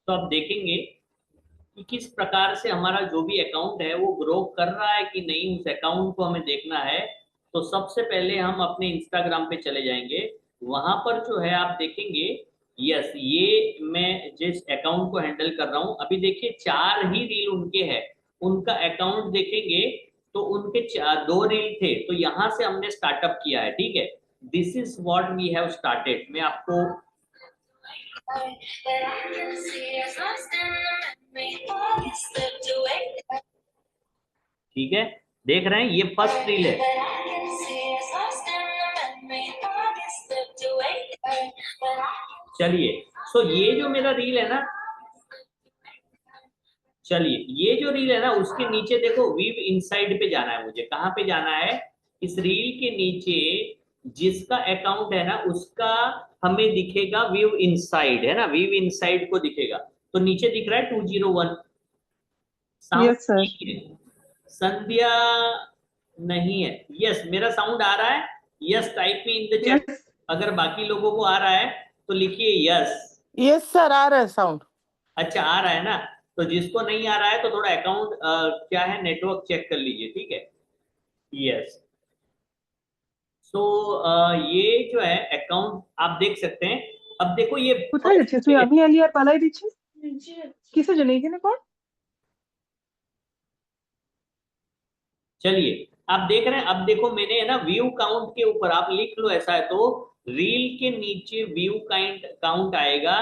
तो आप देखेंगे कि किस प्रकार से हमारा जो भी अकाउंट है वो ग्रो कर रहा है कि नहीं, उस अकाउंट को हमें देखना है। तो सबसे पहले हम अपने इंस्टाग्राम पे चले जाएंगे। वहां पर जो है आप देखेंगे, यस, ये मैं जिस अकाउंट को हैंडल कर रहा हूं, अभी देखिए 4 ही रील उनके हैं। उनका अकाउंट देखेंगे तो उनके दो रील थे, तो यहाँ से हमने स्टार्टअप किया है। ठीक है, this is what we have started. मैं आपको ठीक है, देख रहे हैं, ये फर्स्ट रील है। चलिए, सो ये जो मेरा रील है ना, चलिए ये जो रील है ना, उसके नीचे देखो वीव इनसाइड पे जाना है। मुझे कहाँ पे जाना है? इस रील के नीचे जिसका अकाउंट है ना, उसका हमें दिखेगा व्यू इनसाइड, है ना, व्यू इनसाइड को दिखेगा। तो नीचे दिख रहा है 201। Sound yes sir. नहीं है, संध्या नहीं है। यस, मेरा साउंड आ रहा है? Yes, type me in the chat. Yes अगर बाकी लोगों को आ रहा है तो लिखिए यस। यस सर, आ रहा है साउंड। अच्छा, आ रहा है ना? तो जिसको नहीं आ रहा है तो थोड़ा अकाउंट क्या है, नेटवर्क चेक कर लीजिए। ठीक है, यस। सो ये जो है अकाउंट आप देख सकते हैं। अब देखो ये কোথায় फर्स्ट যাচ্ছে তুই? रील है। আমি আলি আর পালাই দিচ্ছিস কিসের জন্য? এখানে কর। चलिए, आप देख रहे हैं, अब देखो मैंने है ना व्यू काउंट के ऊपर आप लिख लो, ऐसा है तो रील के नीचे व्यू काउंट काउंट आएगा।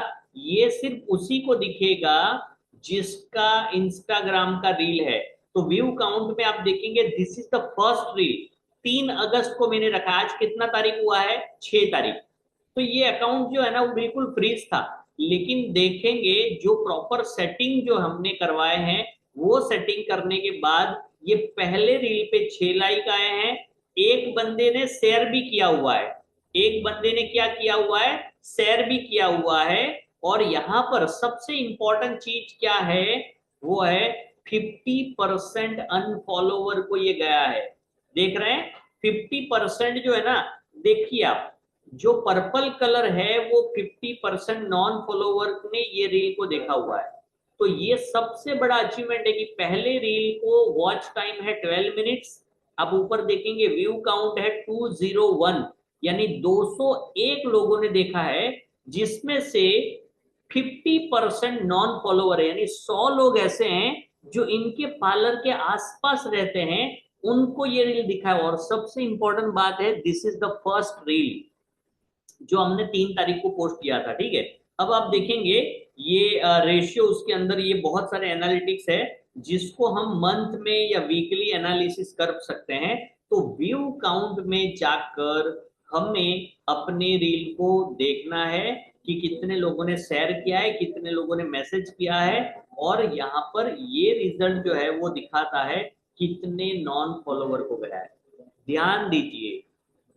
ये सिर्फ उसी को दिखेगा जिसका इंस्टाग्राम का रील है। तो व्यू काउंट में आप देखेंगे this is the first reel. 3 अगस्त को मैंने रखा। आज कितना तारीख हुआ है? 6 तारीख। तो ये अकाउंट जो है ना वो बिल्कुल फ्रीज था। लेकिन देखेंगे जो प्रॉपर सेटिंग जो हमने करवाए हैं, वो सेटिंग करने के बाद ये पहले रील पे 6 लाइक आए हैं। एक बंदे ने शेयर भी किया हुआ है। एक बंदे ने क्या किया हुआ है? शेयर भी किया हुआ है। और यहां पर सबसे इंपॉर्टेंट चीज क्या है? वो है 50% अनफॉलोवर को ये गया है। देख रहे हैं? 50% जो है ना, देखिए आप, जो पर्पल कलर है वो 50% नॉन फॉलोवर ने ये रील को देखा हुआ है। तो ये सबसे बड़ा अचीवमेंट है कि पहले रील को वॉच टाइम है 12 मिनट्स। अब ऊपर देखेंगे व्यू काउंट है 201, यानी 201 लोगों ने देखा है, जिसमें से 50% नॉन फॉलोवर है, यानी 100 लोग ऐसे हैं जो इनके पार्लर के आसपास रहते हैं, उनको ये रील दिखा है। और सबसे इंपॉर्टेंट बात है, this is the first reel जो हमने 3 तारीख को पोस्ट किया था। ठीक है, अब आप देखेंगे ये रेशियो, उसके अंदर ये बहुत सारे एनालिटिक्स है जिसको हम मंथ में या वीकली एनालिसिस कर सकते हैं। तो व्यू काउंट में जाकर हमें अपने रील को देखना है कि कितने लोगों ने शेयर किया है, कितने लोगों ने मैसेज किया है। और यहाँ पर ये रिजल्ट जो है वो दिखाता है कितने नॉन फॉलोवर को गया है। ध्यान दीजिए,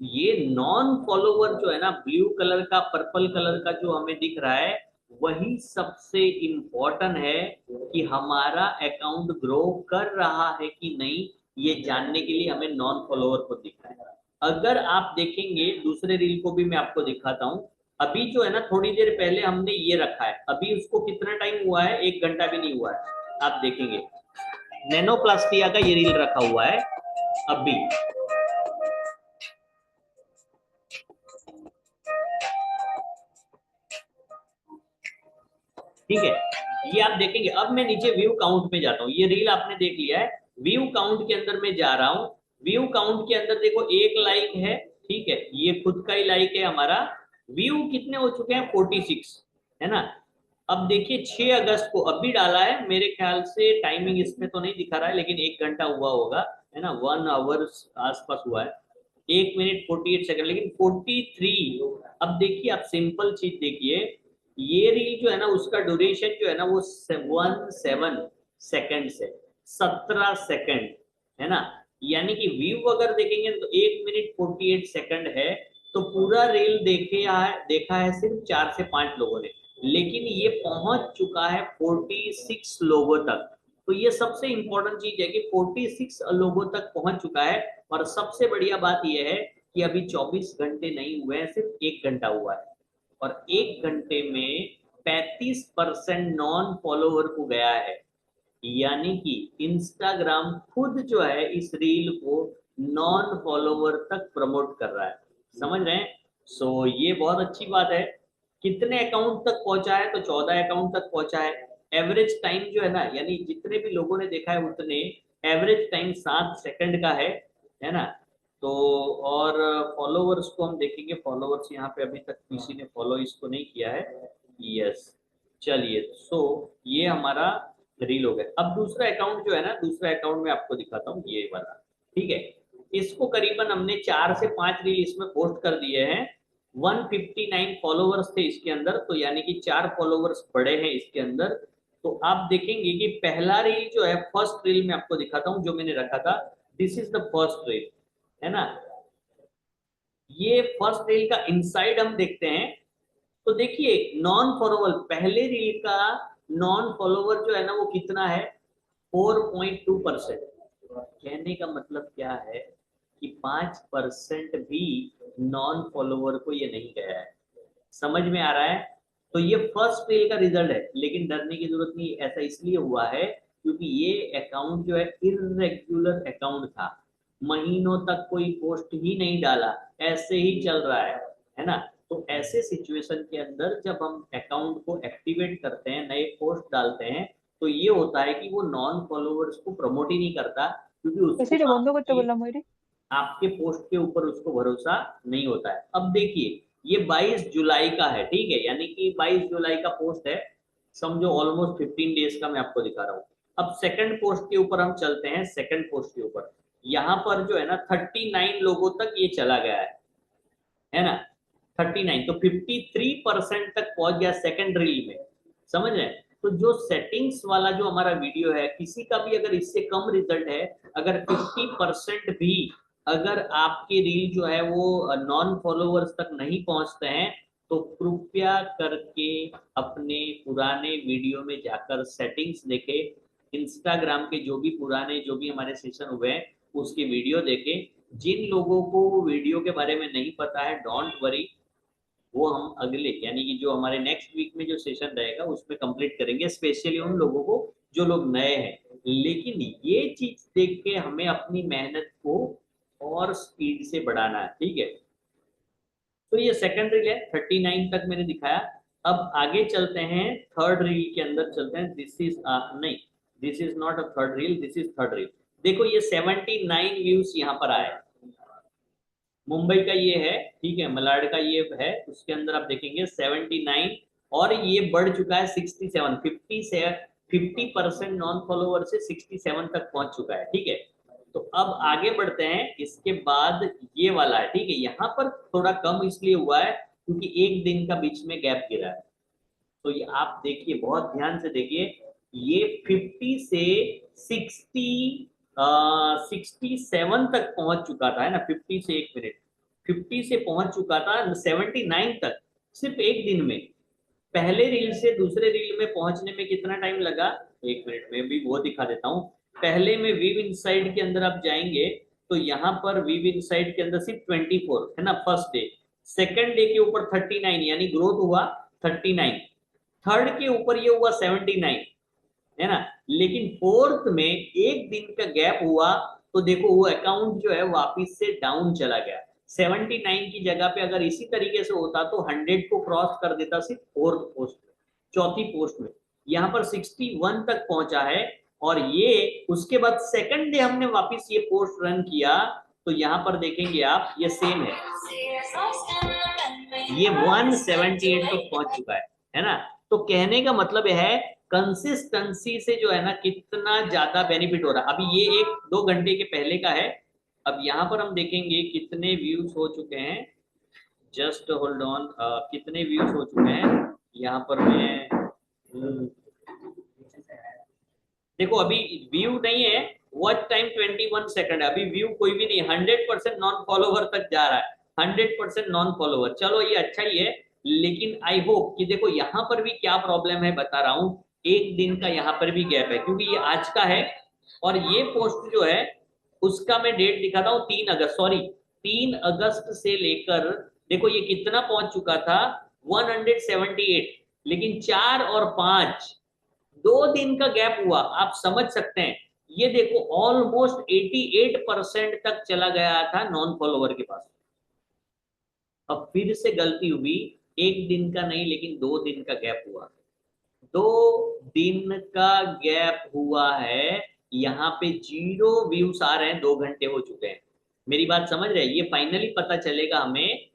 ये नॉन फॉलोवर जो है ना, ब्लू कलर का, पर्पल कलर का जो हमें दिख रहा है, वही सबसे इंपॉर्टेंट है कि हमारा अकाउंट ग्रो कर रहा है कि नहीं, ये जानने के लिए हमें नॉन फॉलोवर को दिखना है। अगर आप देखेंगे, दूसरे रील को भी मैं आपको दिखाता हूं। अभी जो है ना, थोड़ी देर पहले हमने ये रखा है, अभी उसको कितना टाइम हुआ है? 1 घंटा भी नहीं हुआ है। आप देखेंगे नैनोप्लास्टिया का ये रील रखा हुआ है अभी। ठीक है, ये आप देखेंगे। अब मैं नीचे व्यू काउंट में जाता हूँ। ये रील आपने देख लिया है, व्यू काउंट के अंदर मैं जा रहा हूँ। व्यू काउंट के अंदर देखो 1 लाइक है। ठीक है, ये खुद का ही लाइक है हमारा। व्यू कितने हो चुके हैं? 46, है ना? अब देखिए 6 अगस्त को अभी डाला है, मेरे ख्याल से टाइमिंग इसमें तो नहीं दिखा रहा है, लेकिन 1 घंटा हुआ होगा, है ना, 1 आवर आसपास हुआ है। 1 मिनट 48 सेकंड, लेकिन 43। अब देखिए आप सिंपल चीज देखिए, ये रील जो है ना, उसका ड्यूरेशन जो है ना वो 17 सेकंड है, 17 सेकंड, है ना? यानी कि व्यू अगर देखेंगे तो 1 मिनट 48 सेकंड है। तो पूरा रील देखा है सिर्फ 4 से 5 लोगों ने, लेकिन ये पहुंच चुका है 46 लोगों तक। तो ये सबसे इंपॉर्टेंट चीज है कि 46 लोगों तक पहुंच चुका है। और सबसे बढ़िया बात यह है कि अभी 24 घंटे नहीं हुए हैं, सिर्फ 1 घंटा हुआ है। और 1 घंटे में 33% नॉन फॉलोवर को गया है, यानी कि इंस्टाग्राम खुद जो है इस रील को नॉन फॉलोवर तक प्रमोट कर रहा है। समझ रहे हैं? सो ये बहुत अच्छी बात है। कितने अकाउंट तक पहुंचा है? तो 14 अकाउंट तक पहुंचा है। एवरेज टाइम जो है ना, यानी जितने भी लोगों ने देखा है उतने, एवरेज टाइम 7 सेकंड का है ना। तो और फॉलोवर्स को हम देखेंगे, फॉलोवर्स यहाँ पे अभी तक किसी ने फॉलो इसको नहीं किया है। यस, चलिए, सो ये हमारा रील हो गया। अब दूसरा अकाउंट जो है ना, दूसरा अकाउंट में आपको दिखाता हूँ, ये वाला, ठीक है। इसको करीबन हमने 4 से 5 रील इसमें पोस्ट कर दिए हैं। 159 फॉलोवर्स थे इसके अंदर, तो यानी कि 4 फॉलोवर्स बढ़े हैं इसके अंदर। तो आप देखेंगे कि पहला रील जो है, फर्स्ट रील में आपको दिखाता हूँ जो मैंने रखा था। This is the first reel, है ना। ये फर्स्ट रील का इनसाइड हम देखते हैं, तो देखिए नॉन फॉलोवर, पहले रील का नॉन फॉलोवर जो है ना वो कितना है, 4.2%। कहने का मतलब क्या है कि 5% भी नॉन फॉलोवर को ये नहीं गया है। समझ में आ रहा है? तो ये फर्स्ट रील का रिजल्ट है, लेकिन डरने की जरूरत नहीं। ऐसा इसलिए हुआ है क्योंकि ये अकाउंट जो है इर्रेगुलर अकाउंट था, महीनों तक कोई पोस्ट ही नहीं डाला, ऐसे ही चल रहा है ना। तो ऐसे सिचुएशन के अंदर जब हम अकाउंट को एक्टिवेट करते हैं, नए पोस्ट डालते हैं, तो ये होता है कि वो नॉन फॉलोवर्स को प्रमोट ही नहीं करता, क्योंकि कैसे उसको बंद करते बोला मेरी। आपके पोस्ट के ऊपर उसको भरोसा नहीं होता है। अब देखिए ये 22 जुलाई का है, ठीक है, यानी कि 22 जुलाई का पोस्ट है, समझो ऑलमोस्ट 15 डेज का मैं आपको दिखा रहा हूँ। अब सेकंड पोस्ट के ऊपर हम चलते हैं, सेकंड पोस्ट के ऊपर। यहाँ पर जो है ना 39 लोगों तक ये चला गया है ना। 39, तो 53% तक पहुंच गया सेकंड रील में। समझ रहे हैं? तो जो सेटिंग्स वाला जो हमारा वीडियो है, किसी का भी अगर इससे कम रिजल्ट है, अगर 50% भी अगर आपकी रील जो है वो नॉन फॉलोवर्स तक नहीं पहुंचते हैं, तो कृपया करके अपने पुराने वीडियो में जाकर सेटिंग्स देखे, इंस्टाग्राम के जो भी पुराने जो भी हमारे सेशन हुए हैं उसके वीडियो देखे। जिन लोगों को वीडियो के बारे में नहीं पता है, डोंट वरी, वो हम अगले यानी कि जो हमारे नेक्स्ट वीक में जो सेशन रहेगा उसमें कंप्लीट करेंगे, स्पेशली उन लोगों को जो लोग नए हैं। लेकिन ये चीज देख के हमें अपनी मेहनत को और स्पीड से बढ़ाना है, ठीक है। तो ये सेकंड रील है, 39 तक मैंने दिखाया। अब आगे चलते हैं, थर्ड रील के अंदर चलते हैं। दिस इज नहीं, this is not a third reel, this is third reel. देखो ये 79 व्यूज यहाँ पर आए। मुंबई का ये है, ठीक है, मलाड का ये है, उसके अंदर आप देखेंगे 79, और ये बढ़ चुका है 67, 50% नॉन फॉलोवर से 67 तक पहुंच चुका है, ठीक है। तो अब आगे बढ़ते हैं, इसके बाद ये वाला है, ठीक है। यहाँ पर थोड़ा कम इसलिए हुआ है क्योंकि एक दिन का बीच में गैप गिरा है। तो ये आप देखिए, बहुत ध्यान से देखिए, ये 50 से 67 तक पहुंच चुका था, है ना। 50 से 1 मिनट, 50 से पहुंच चुका था 79 तक, सिर्फ एक दिन में। पहले रील से दूसरे रील में पहुंचने में कितना टाइम लगा, 1 मिनट में भी वो दिखा देता हूँ। पहले में वीव इनसाइड के अंदर आप जाएंगे, तो यहाँ पर वीव इनसाइड के अंदर सिर्फ 24 है ना, फर्स्ट डे। सेकंड डे के ऊपर 39, यानी ग्रोथ हुआ 39। थर्ड के ऊपर ये हुआ 79, है ना। लेकिन फोर्थ में एक दिन का गैप हुआ, तो देखो वो अकाउंट जो है वापिस से डाउन चला गया। 79 की जगह पे अगर इसी तरीके से होता तो 100 को क्रॉस कर देता सिर्फ फोर्थ पोस्ट में, चौथी पोस्ट में। यहाँ पर 61 तक पहुंचा है, और ये उसके बाद सेकंड डे हमने वापिस ये पोस्ट रन किया, तो यहाँ पर देखेंगे आप, ये सेम है, ये 178 तक पहुंच चुका है ना। तो कहने का मतलब है कंसिस्टेंसी से जो है ना कितना ज्यादा बेनिफिट हो रहा है। अभी ये 1-2 घंटे के पहले का है। अब यहाँ पर हम देखेंगे कितने व्यूज हो चुके हैं, जस्ट होल्ड ऑन, कितने व्यूज हो चुके हैं यहाँ पर मैं देखो अभी व्यू नहीं है, वॉच टाइम 21 सेकंड है, अभी व्यू कोई भी नहीं, 100% नॉन फॉलोवर तक जा रहा है, 100% नॉन फॉलोवर। चलो ये अच्छा ही है, लेकिन आई होप कि देखो यहाँ पर भी क्या प्रॉब्लम है बता रहा हूँ, एक दिन का यहाँ पर भी गैप है, क्योंकि ये आज का है, और ये पोस्ट जो है उसका मैं डेट दिखाता हूँ, 3 अगस्त, सॉरी 3 अगस्त से लेकर देखो ये कितना पहुंच चुका था, 178, लेकिन 4 और 5 2 दिन का गैप हुआ, आप समझ सकते हैं। ये देखो ऑलमोस्ट 88% तक चला गया था नॉन फॉलोवर के पास। अब फिर से गलती हुई, एक दिन का नहीं लेकिन 2 दिन का गैप हुआ। 2 दिन का गैप हुआ है, यहाँ पे 0 व्यूज आ रहे हैं, 2 घंटे हो चुके हैं। मेरी बात समझ रहे हैं? ये फाइनली पता चलेगा हमें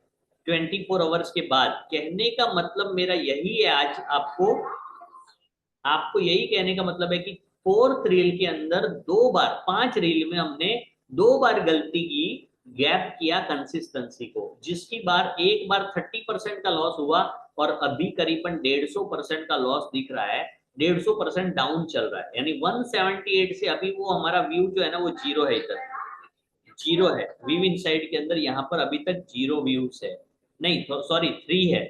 24 आवर्स के बाद। कहने का मतलब मेरा यही है आज आपको, आपको यही कहने का मतलब है कि 4th रील के अंदर 2 बार, 5 रील में हमने 2 बार गलती की, गैप किया कंसिस्टेंसी को, जिसकी बार एक बार 30% का लॉस हुआ और अभी करीबन 150% का लॉस दिख रहा है। 150% डाउन चल रहा है, यानी 178 से अभी वो हमारा व्यू जो है ना वो जीरो है, इधर जीरो है। व्यू इनसाइड के अंदर यहाँ पर अभी तक 0 व्यूज है, नहीं सॉरी 3 है,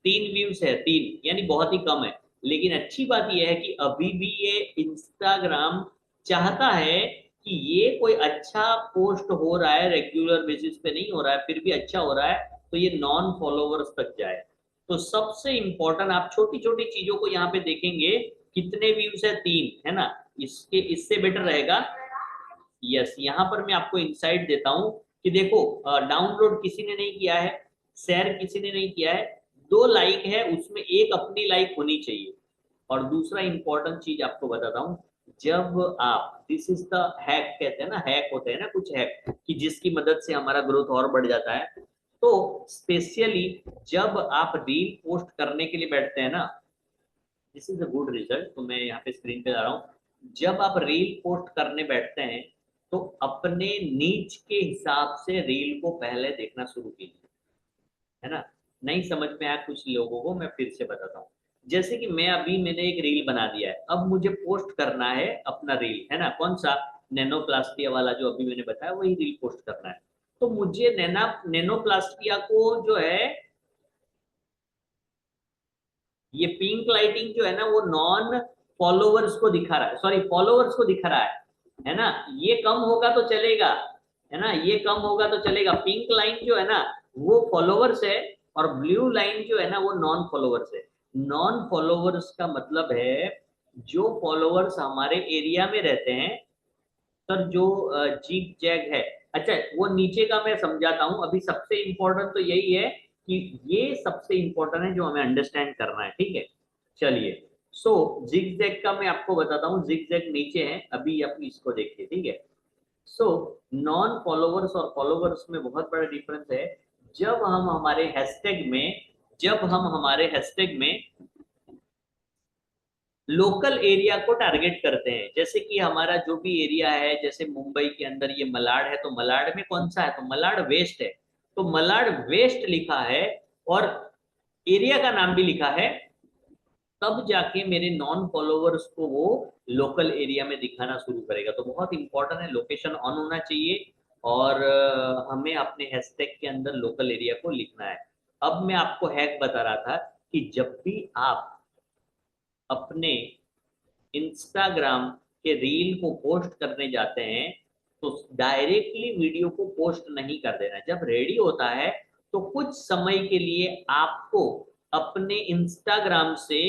3 व्यूज है, 3 यानी बहुत ही कम है। लेकिन अच्छी बात यह है कि अभी भी ये इंस्टाग्राम चाहता है कि ये कोई अच्छा पोस्ट हो रहा है, रेगुलर बेसिस पे नहीं हो रहा है, फिर भी अच्छा हो रहा है, तो ये नॉन फॉलोवर्स तक जाए। तो सबसे इंपॉर्टेंट आप छोटी छोटी चीजों को यहाँ पे देखेंगे, कितने व्यूज है, 3 है ना, इसके इससे बेटर रहेगा। यस, यहाँ पर मैं आपको इंसाइट देता हूँ कि देखो, डाउनलोड किसी ने नहीं किया है, शेयर किसी ने नहीं किया है, 2 लाइक है, उसमें एक अपनी लाइक होनी चाहिए। और दूसरा इंपॉर्टेंट चीज आपको बताता हूँ, जब आप, दिस इज द हैक कहते हैं ना, हैक होते हैं ना कुछ हैक कि जिसकी मदद से हमारा ग्रोथ और बढ़ जाता है। तो स्पेशली जब आप रील पोस्ट करने के लिए बैठते हैं ना, this is a good result, तो मैं यहाँ पे स्क्रीन पे जा रहा हूँ। जब आप रील पोस्ट करने बैठते हैं तो अपने नीच के हिसाब से रील को पहले देखना शुरू कीजिए, है ना। नहीं समझ में आया कुछ लोगों को, मैं फिर से बताता हूँ। जैसे कि मैंने एक रील बना दिया है, अब मुझे पोस्ट करना है अपना रील, है ना, कौन सा, नैनोप्लास्टिया वाला जो अभी मैंने बताया वही रील पोस्ट करना है। तो मुझे नैनोप्लास्टिया को जो है, ये पिंक लाइटिंग जो है ना वो नॉन फॉलोवर्स को दिखा रहा है, सॉरी फॉलोवर्स को दिखा रहा है ना। ये कम होगा तो चलेगा, है ना, ये कम होगा तो चलेगा। पिंक लाइन जो है ना वो फॉलोवर्स है, और ब्लू लाइन जो है ना वो नॉन फॉलोवर्स है। नॉन फॉलोवर्स का मतलब है जो फॉलोवर्स हमारे एरिया में रहते हैं, सर जो जिग जैग है। अच्छा वो नीचे का मैं समझाता हूँ, अभी सबसे इंपॉर्टेंट तो यही है कि ये सबसे इंपॉर्टेंट है जो हमें अंडरस्टैंड करना है, ठीक है। चलिए, सो जिग जैग का मैं आपको बताता हूँ, जिग जैग नीचे है, अभी आप इसको देखिए, ठीक है। सो नॉन फॉलोवर्स और फॉलोवर्स में बहुत बड़ा डिफरेंस है। जब हम हमारे हैशटैग में, जब हम हमारे हैशटैग में लोकल एरिया को टारगेट करते हैं, जैसे कि हमारा जो भी एरिया है, जैसे मुंबई के अंदर ये मलाड है, तो मलाड में कौन सा है, तो मलाड वेस्ट है, तो मलाड वेस्ट लिखा है और एरिया का नाम भी लिखा है, तब जाके मेरे नॉन फॉलोवर्स को वो लोकल एरिया में दिखाना शुरू करेगा। तो बहुत इंपॉर्टेंट है, लोकेशन ऑन होना चाहिए, और हमें अपने हैशटैग के अंदर लोकल एरिया को लिखना है। अब मैं आपको हैक बता रहा था कि जब भी आप अपने इंस्टाग्राम के रील को पोस्ट करने जाते हैं तो डायरेक्टली वीडियो को पोस्ट नहीं कर देना। जब रेडी होता है तो कुछ समय के लिए आपको अपने इंस्टाग्राम से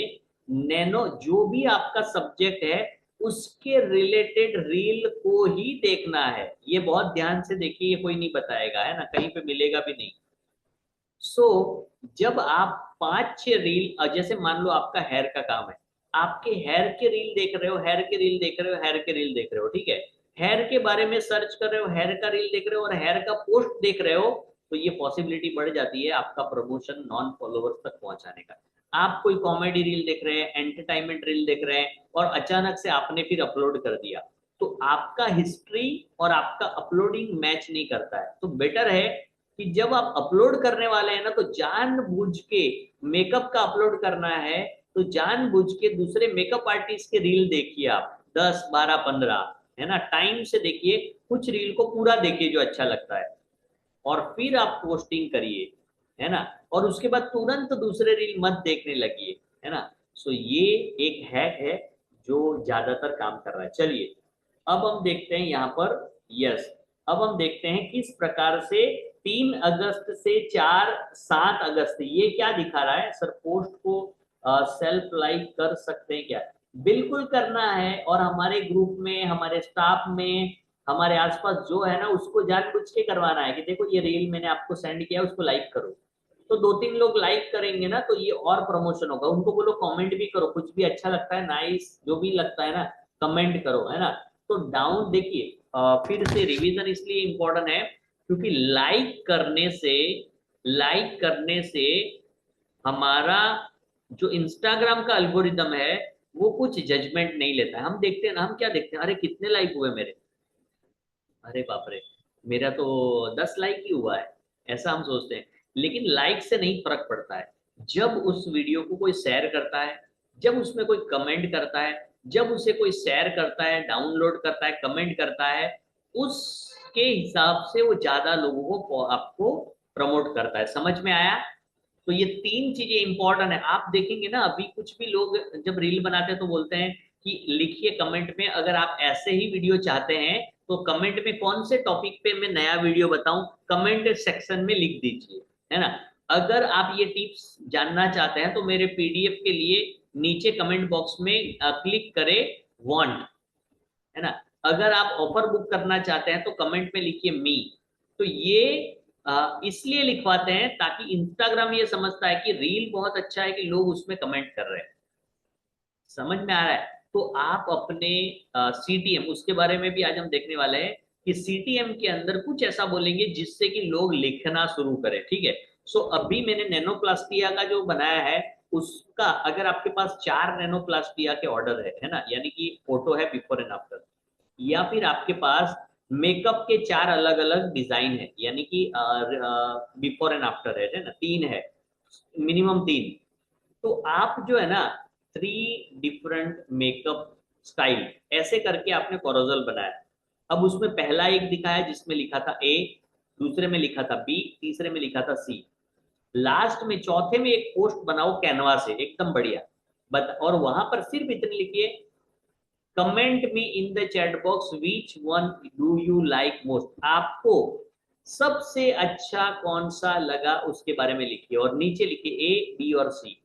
नैनो, जो भी आपका सब्जेक्ट है उसके रिलेटेड रील को ही देखना है। ये बहुत ध्यान से देखिए, ये कोई नहीं बताएगा, है ना, कहीं पे मिलेगा भी नहीं। सो जब आप 5-6 रील, जैसे मान लो आपका हेयर का काम है, आपके हेयर के रील देख रहे हो, हेयर के रील देख रहे हो, हेयर के रील देख रहे हो, ठीक है, हेयर के बारे में सर्च कर रहे हो, हेयर का रील देख रहे हो और हेयर का पोस्ट देख रहे हो, तो ये पॉसिबिलिटी बढ़ जाती है आपका प्रमोशन नॉन फॉलोवर्स तक पहुंचाने का। आप कोई कॉमेडी रील देख रहे हैं, एंटरटेनमेंट रील देख रहे हैं और अचानक से आपने फिर अपलोड कर दिया, तो आपका हिस्ट्री और आपका अपलोडिंग मैच नहीं करता है। तो बेटर है कि जब आप अपलोड करने वाले हैं ना, तो जानबूझ के मेकअप का अपलोड करना है, तो जानबूझ के दूसरे मेकअप आर्टिस्ट के रील देखिए आप, 10 12 15, है ना, टाइम से देखिए, कुछ रील को पूरा देखिए जो अच्छा लगता है, और फिर आप पोस्टिंग करिए, है ना, और उसके बाद तुरंत दूसरे रील मत देखने लगिए, है ना। सो ये एक हैक है जो ज्यादातर काम कर रहा है। चलिए अब हम देखते हैं यहाँ पर, यस, अब हम देखते हैं किस प्रकार से 3 अगस्त से 7 अगस्त, ये क्या दिखा रहा है सर, पोस्ट को सेल्फ लाइक कर सकते हैं क्या? बिल्कुल करना है, और हमारे ग्रुप में, हमारे स्टाफ में, हमारे आसपास जो है ना, उसको जानबूझ के करवाना है कि देखो ये रील मैंने आपको सेंड किया, उसको लाइक करो। तो 2-3 लोग लाइक करेंगे ना, तो ये और प्रमोशन होगा। उनको बोलो कमेंट भी करो, कुछ भी अच्छा लगता है, नाइस जो भी लगता है ना, कमेंट करो, है ना। तो डाउन देखिए, फिर से रिवीजन इसलिए इंपॉर्टेंट है क्योंकि लाइक करने से हमारा जो इंस्टाग्राम का अल्गोरिदम है वो कुछ जजमेंट नहीं लेता है। हम देखते हैं ना, हम क्या देखते हैं, अरे कितने लाइक हुए मेरे, अरे बाप रे, मेरा तो 10 लाइक ही हुआ है, ऐसा हम सोचते हैं। लेकिन लाइक से नहीं फर्क पड़ता है। जब उस वीडियो को कोई शेयर करता है, जब उसमें कोई कमेंट करता है, जब उसे कोई शेयर करता है, डाउनलोड करता है, कमेंट करता है, उसके हिसाब से वो ज्यादा लोगों को आपको प्रमोट करता है। समझ में आया? तो ये 3 चीजें इंपॉर्टेंट है। आप देखेंगे ना, अभी कुछ भी लोग जब रील बनाते हैं तो बोलते हैं कि लिखिए कमेंट में, अगर आप ऐसे ही वीडियो चाहते हैं तो कमेंट में कौन से टॉपिक पे मैं नया वीडियो बताऊं, कमेंट सेक्शन में लिख दीजिए, है ना। अगर आप ये टिप्स जानना चाहते हैं तो मेरे पीडीएफ के लिए नीचे कमेंट बॉक्स में क्लिक करें वांट, है ना। अगर आप ऑफर बुक करना चाहते हैं तो कमेंट में लिखिए मी। तो ये इसलिए लिखवाते हैं ताकि इंस्टाग्राम ये समझता है कि रील बहुत अच्छा है कि लोग उसमें कमेंट कर रहे हैं। समझ में आ रहा है? तो आप अपने सीटीएम, उसके बारे में भी आज हम देखने वाले हैं कि सीटीएम के अंदर कुछ ऐसा बोलेंगे जिससे कि लोग लिखना शुरू करें, ठीक है। सो अभी मैंने नैनोप्लास्टिया का जो बनाया है, उसका अगर आपके पास 4 नैनोप्लास्टिया के ऑर्डर है ना, यानी कि फोटो है बिफोर एंड आफ्टर, या फिर आपके पास मेकअप के 4 अलग अलग डिजाइन है, यानी कि बिफोर एंड आफ्टर है ना, 3 है, मिनिमम 3, तो आप जो है ना 3 डिफरेंट मेकअप स्टाइल ऐसे करके आपने कोरोजल बनाया। अब उसमें पहला एक दिखाया जिसमें लिखा था ए, दूसरे में लिखा था बी, तीसरे में लिखा था सी, लास्ट में चौथे में एक पोस्ट बनाओ कैनवा से एकदम बढ़िया, बट और वहां पर सिर्फ इतने लिखिए, comment me in the chat box which one do you like most. आपको सबसे अच्छा कौन सा लगा उसके बारे में लिखिए, और नीचे लिखिए ए, बी और सी।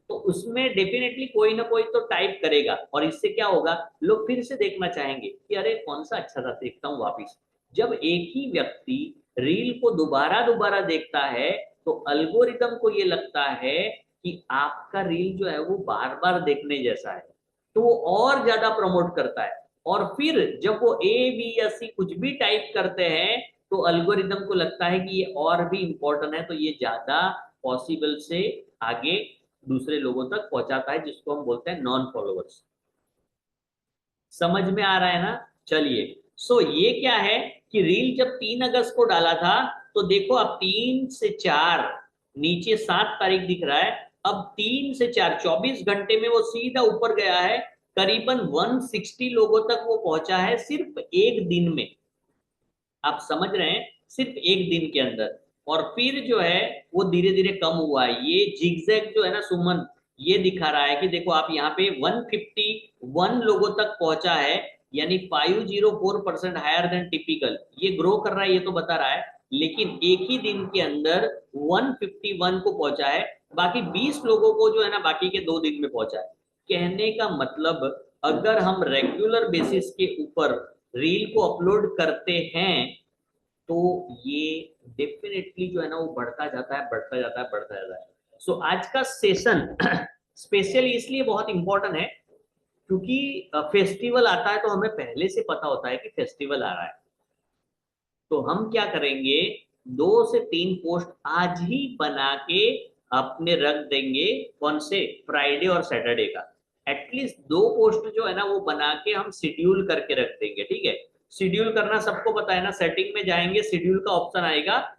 तो उसमें डेफिनेटली कोई ना कोई तो टाइप करेगा, और इससे क्या होगा, लोग फिर से देखना चाहेंगे कि अरे कौन सा अच्छा था, देखता हूँ वापिस। जब एक ही व्यक्ति रील को दोबारा दोबारा देखता है तो अल्गोरिदम को ये लगता है कि आपका रील जो है वो बार बार देखने जैसा है, तो वो और ज्यादा प्रमोट करता है। और फिर जब वो ए, बी या सी कुछ भी टाइप करते हैं तो अल्गोरिदम को लगता है कि ये और भी इंपॉर्टेंट है, तो ये ज्यादा पॉसिबल से आगे दूसरे लोगों तक पहुंचाता है, जिसको हम बोलते हैं नॉन फॉलोअर्स। समझ में आ रहा है ना? चलिए, सो ये क्या है कि रील जब 3 अगस्त को डाला था, तो देखो अब 3 से 4, नीचे 7 तारीख दिख रहा है, अब 3 से 4 24 घंटे में वो सीधा ऊपर गया है, करीबन 160 लोगों तक वो पहुंचा है सिर्फ एक दिन में। आप समझ रहे हैं, सिर्फ एक दिन के अंदर। और फिर जो है वो धीरे धीरे कम हुआ है। ये जिगजैग जो है ना सुमन, ये दिखा रहा है कि देखो आप यहाँ पे 151 लोगों तक पहुंचा है, यानी 504% हायर देन टिपिकल। ये ग्रो कर रहा है, ये तो बता रहा है, लेकिन एक ही दिन के अंदर 151 को पहुंचा है। बाकी 20 लोगों को जो है ना बाकी के 2 दिन में पहुंचा है। कहने का मतलब, अगर हम रेगुलर बेसिस के ऊपर रील को अपलोड करते हैं तो ये डेफिनेटली जो है ना वो बढ़ता जाता है, बढ़ता जाता है, बढ़ता जाता है। सो आज का सेशन स्पेशली इसलिए बहुत इंपॉर्टेंट है क्योंकि फेस्टिवल आता है, तो हमें पहले से पता होता है कि फेस्टिवल आ रहा है। तो हम क्या करेंगे, 2 से 3 पोस्ट आज ही बना के अपने रख देंगे, कौन से, फ्राइडे और सैटरडे का। एटलीस्ट 2 पोस्ट जो है ना वो बना के हम शेड्यूल करके रख देंगे, ठीक है। शेड्यूल करना सबको पता है ना, सेटिंग में जाएंगे, शेड्यूल का ऑप्शन आएगा,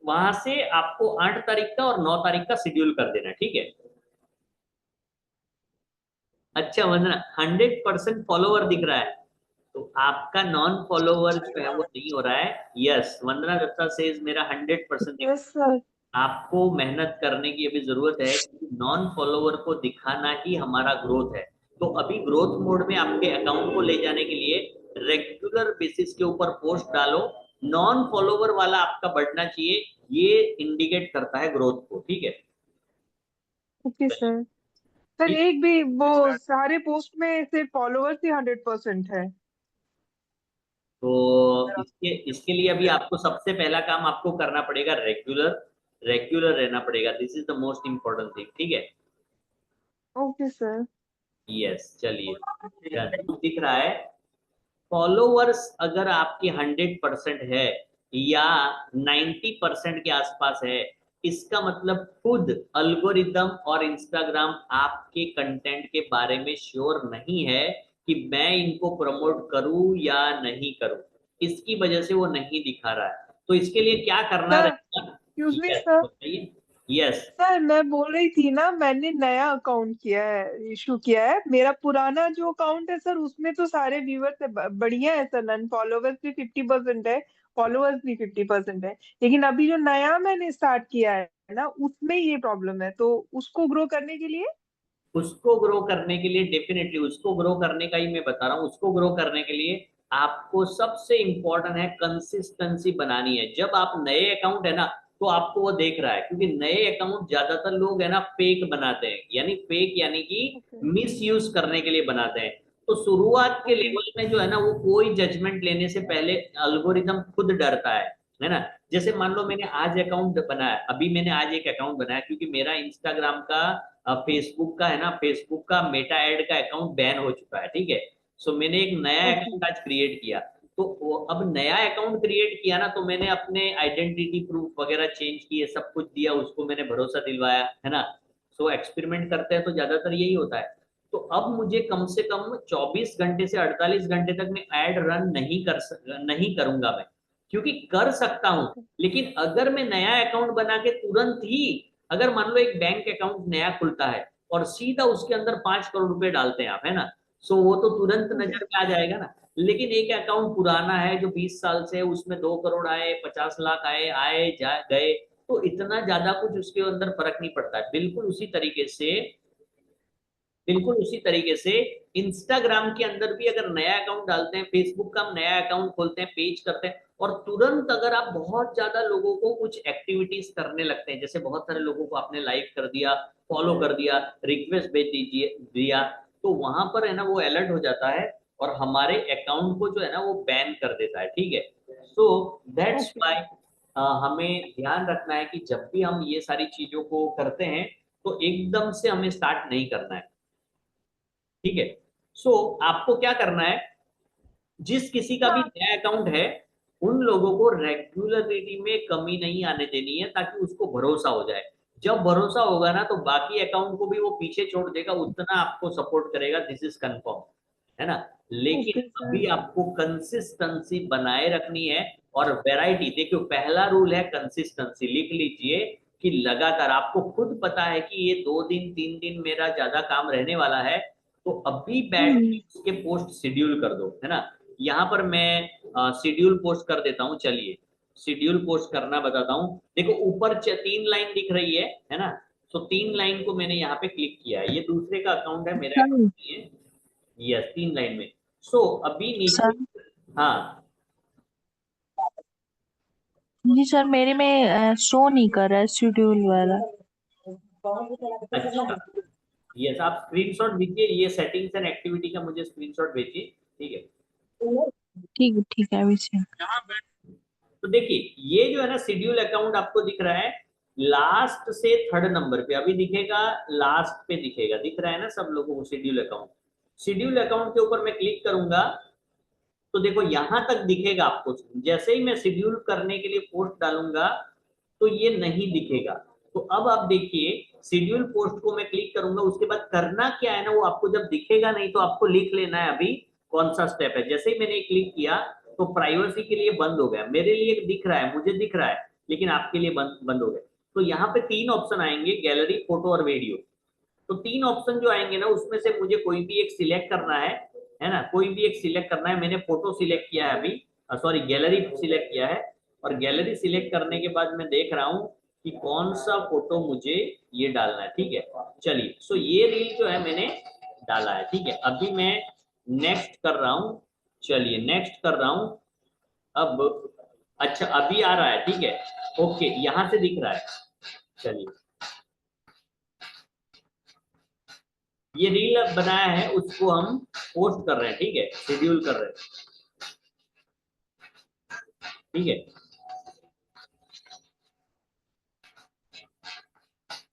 वहां से आपको 8 तारीख का और 9 तारीख का शेड्यूल कर देना, ठीक है। अच्छा वंदना, 100% फॉलोवर दिख रहा है, तो आपका नॉन फॉलोवर जो है वो नहीं हो रहा है। यस, वंदना दत्ता सेज मेरा 100% दिख। Yes sir. आपको मेहनत करने की अभी जरूरत है, नॉन फॉलोवर को दिखाना ही हमारा ग्रोथ है। तो अभी ग्रोथ मोड में आपके अकाउंट को ले जाने के लिए रेगुलर बेसिस के ऊपर पोस्ट डालो, नॉन फॉलोवर वाला आपका बढ़ना चाहिए, ये इंडिकेट करता है ग्रोथ को, ठीक है। Okay sir. सर एक भी वो सारे पोस्ट में सिर्फ फॉलोअर्स ही 100% है। तो इसके लिए अभी आपको सबसे पहला काम आपको करना पड़ेगा, रेगुलर रेगुलर रहना पड़ेगा। This is the most important thing, ठीक है। Okay sir. यस, चलिए, दिख रहा है। फॉलोवर्स अगर आपके 100% है या 90% के आसपास है, इसका मतलब खुद अल्गोरिदम और इंस्टाग्राम आपके कंटेंट के बारे में श्योर नहीं है कि मैं इनको प्रमोट करूं या नहीं करूं। इसकी वजह से वो नहीं दिखा रहा है। तो इसके लिए क्या करना सर रहेगा? Excuse me yes, sir. बताइए। यस, सर मैं बोल रही थी ना, मैंने नया अकाउंट किया है, इशू किया है। मेरा पुराना जो अकाउंट है सर, उसमें तो सारे व्यूअर्स है, बढ़िया है सर। नन फॉलोवर्स भी 50% है, फॉलोवर्स भी 50% है। लेकिन अभी जो नया मैंने स्टार्ट किया है ना, उसमें ये प्रॉब्लम है। तो उसको ग्रो करने के लिए उसको ग्रो करने के लिए डेफिनेटली उसको ग्रो करने का ही मैं बता रहा हूँ। उसको ग्रो करने के लिए आपको सबसे इंपॉर्टेंट है कंसिस्टेंसी बनानी है। जब आप नए अकाउंट है ना, तो आपको वो देख रहा है, क्योंकि नए अकाउंट ज्यादातर लोग है ना फेक बनाते हैं, यानी फेक यानी कि ओके मिस यूज करने के लिए बनाते हैं। तो शुरुआत के ओके लेवल में जो है ना, वो कोई जजमेंट लेने से पहले अल्गोरिदम खुद डरता है ना। जैसे मान लो मैंने आज अकाउंट बनाया, अभी मैंने आज एक अकाउंट बनाया, क्योंकि मेरा इंस्टाग्राम का, फेसबुक का है ना, फेसबुक का मेटा एड का अकाउंट बैन हो चुका है, ठीक है। सो मैंने एक नया ओके अकाउंट आज क्रिएट किया। तो अब नया अकाउंट क्रिएट किया ना, तो मैंने अपने आइडेंटिटी प्रूफ वगैरह चेंज किए, सब कुछ दिया, उसको मैंने भरोसा दिलवाया, है ना। सो एक्सपेरिमेंट करते हैं तो ज्यादातर यही होता है। तो अब मुझे कम से कम 24 घंटे से 48 घंटे तक मैं ऐड रन नहीं करूंगा मैं, क्योंकि कर सकता हूं। ओके लेकिन अगर मैं नया अकाउंट बना के तुरंत ही, अगर मान लो एक बैंक अकाउंट नया खुलता है और सीधा उसके अंदर 5 करोड़ रुपए डालते हैं आप, है ना, सो वो तो तुरंत ओके नजर में आ जाएगा ना। लेकिन एक अकाउंट पुराना है जो 20 साल से है, उसमें 2 करोड़ आए, 50 लाख आए, आए जा गए, तो इतना ज्यादा कुछ उसके अंदर फर्क नहीं पड़ता है। बिल्कुल उसी तरीके से इंस्टाग्राम के अंदर भी अगर नया अकाउंट डालते हैं, फेसबुक का हम नया अकाउंट खोलते हैं, पेज करते हैं, और तुरंत अगर आप बहुत ज्यादा लोगों को कुछ एक्टिविटीज करने लगते हैं, जैसे बहुत सारे लोगों को आपने लाइक कर दिया, फॉलो कर दिया, रिक्वेस्ट भेज दीजिए दिया, तो वहां पर है ना वो अलर्ट हो जाता है और हमारे अकाउंट को जो है ना वो बैन कर देता है, ठीक है। सो दैट्स ओके वाई हमें ध्यान रखना है कि जब भी हम ये सारी चीजों को करते हैं, तो एकदम से हमें स्टार्ट नहीं करना है, ठीक है। सो आपको क्या करना है, जिस किसी का भी नया अकाउंट है, उन लोगों को रेगुलरिटी में कमी नहीं आने देनी है, ताकि उसको भरोसा हो जाए। जब भरोसा होगा ना, तो बाकी अकाउंट को भी वो पीछे छोड़ देगा, उतना आपको सपोर्ट करेगा, दिस इज कंफर्म, है ना। लेकिन ओके सर। अभी आपको कंसिस्टेंसी बनाए रखनी है, और वैरायटी। देखियो, पहला रूल है कंसिस्टेंसी, लिख लीजिए कि लगातार, आपको खुद पता है कि ये 2 दिन 3 दिन मेरा ज्यादा काम रहने वाला है, तो अभी बैठ के हम्म उसके पोस्ट शेड्यूल कर दो, है ना। यहाँ पर मैं शेड्यूल पोस्ट कर देता हूँ, चलिए शेड्यूल पोस्ट करना बताता हूँ। देखो ऊपर 3 लाइन दिख रही है ना। तो 3 लाइन को मैंने यहाँ पे क्लिक किया है, ये दूसरे का अकाउंट है, मेरा सर अकाउंट नहीं है। यस, 3 लाइन में। सो अभी नीचे, सर हाँ, जी सर, मेरे में शो नहीं कर रहा है शेड्यूल वाला। अच्छा, यस, आप स्क्रीनशॉट दीजिए, ये सेटिंग्स एंड एक्टिविटी का मुझे स्क्रीनशॉट भेजिए, ठीक है। ठीक है अभी से। तो देखिए, ये जो है ना शेड्यूल अकाउंट आपको दिख रहा है, लास्ट से 3rd नंबर पे अभी दिखेगा, लास्ट पे दिखेगा, दिख रहा है ना सब लोगों को शेड्यूल अकाउंट। शेड्यूल अकाउंट के ऊपर मैं क्लिक करूंगा, तो देखो यहां तक दिखेगा आपको। जैसे ही मैं शेड्यूल करने के लिए पोस्ट डालूंगा, तो ये नहीं दिखेगा। तो अब आप देखिए, शेड्यूल पोस्ट को मैं क्लिक करूंगा, उसके बाद करना क्या है ना, वो आपको जब दिखेगा नहीं, तो आपको लिख लेना है अभी कौन सा स्टेप है। जैसे ही मैंने क्लिक किया, तो प्राइवेसी के लिए बंद हो गया, मेरे लिए दिख रहा है, मुझे दिख रहा है, लेकिन आपके लिए बंद बंद हो गया। तो यहाँ पे 3 ऑप्शन आएंगे, गैलरी, फोटो और वीडियो। तो 3 ऑप्शन जो आएंगे ना, उसमें से मुझे कोई भी एक सिलेक्ट करना है ना, कोई भी एक सिलेक्ट करना है। मैंने फोटो सिलेक्ट किया है अभी, सॉरी गैलरी सिलेक्ट किया है। और गैलरी सिलेक्ट करने के बाद मैं देख रहा हूँ कि कौन सा फोटो मुझे ये डालना है, ठीक है। चलिए, सो ये रील जो है मैंने डाला है, ठीक है। अभी मैं नेक्स्ट कर रहा हूँ, चलिए नेक्स्ट कर रहा हूँ। अब अच्छा, अभी आ रहा है, ठीक है, ओके, यहां से दिख रहा है, चलिए। ये रील अब बनाया है उसको हम पोस्ट कर रहे हैं, ठीक है, शेड्यूल कर रहे हैं, ठीक है।